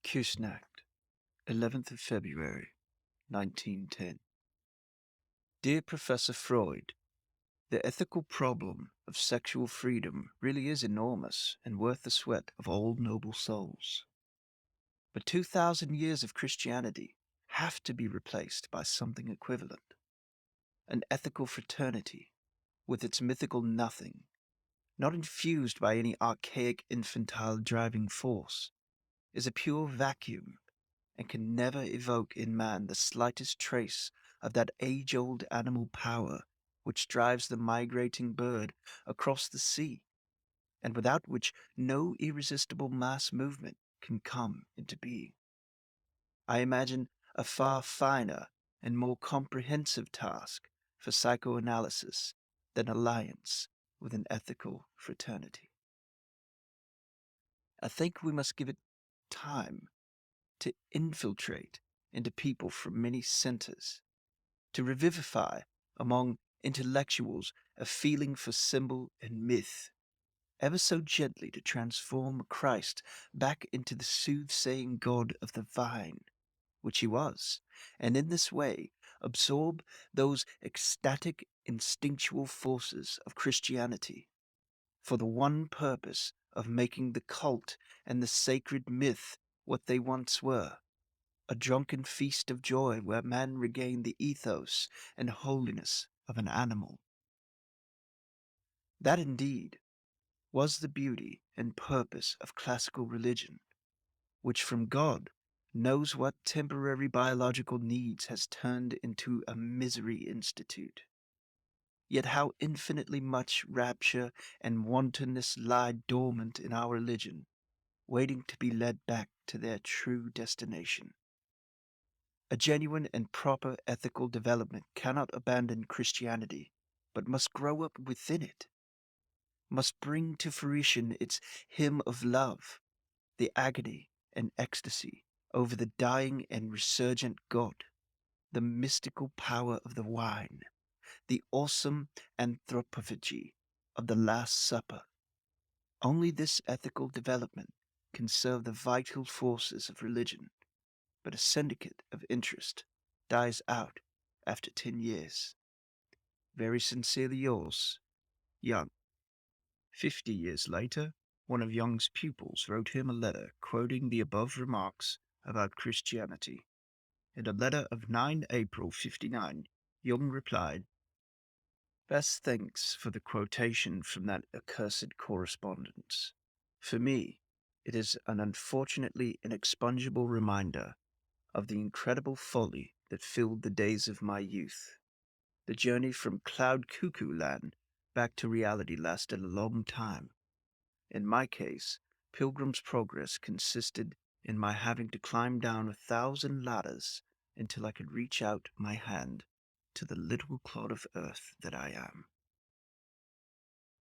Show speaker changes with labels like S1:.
S1: Küsnacht, 11th of February, 1910. Dear Professor Freud, the ethical problem of sexual freedom really is enormous and worth the sweat of all noble souls. But 2,000 years of Christianity have to be replaced by something equivalent. An ethical fraternity, with its mythical nothing, not infused by any archaic-infantile driving force, is a pure vacuum and can never evoke in man the slightest trace of that age-old animal power which drives the migrating bird across the sea, and without which no irresistible mass movement can come into being. I imagine a far finer and more comprehensive task for psychoanalysis than alliance with an ethical fraternity. I think we must give it time to infiltrate into people from many centers, to revivify among intellectuals a feeling for symbol and myth, ever so gently to transform Christ back into the soothsaying God of the vine, which he was, and in this way absorb those ecstatic instinctual forces of Christianity for the one purpose of making the cult and the sacred myth what they once were, a drunken feast of joy where man regained the ethos and holiness of an animal. That indeed was the beauty and purpose of classical religion, which from God knows what temporary biological needs has turned into a misery institute. Yet how infinitely much rapture and wantonness lie dormant in our religion, waiting to be led back to their true destination. A genuine and proper ethical development cannot abandon Christianity, but must grow up within it, must bring to fruition its hymn of love, the agony and ecstasy over the dying and resurgent God, the mystical power of the wine, the awesome anthropophagy of the Last Supper. Only this ethical development can serve the vital forces of religion, but a syndicate of interest dies out after 10 years. Very sincerely yours, Jung. 50 years later, one of Jung's pupils wrote him a letter quoting the above remarks about Christianity. In a letter of 9 April 59, Jung replied, "Best thanks for the quotation from that accursed correspondence. For me, it is an unfortunately inexpugnable reminder of the incredible folly that filled the days of my youth. The journey from cloud cuckoo land back to reality lasted a long time. In my case, Pilgrim's Progress consisted in my having to climb down 1,000 ladders until I could reach out my hand to the little clod of earth that I am."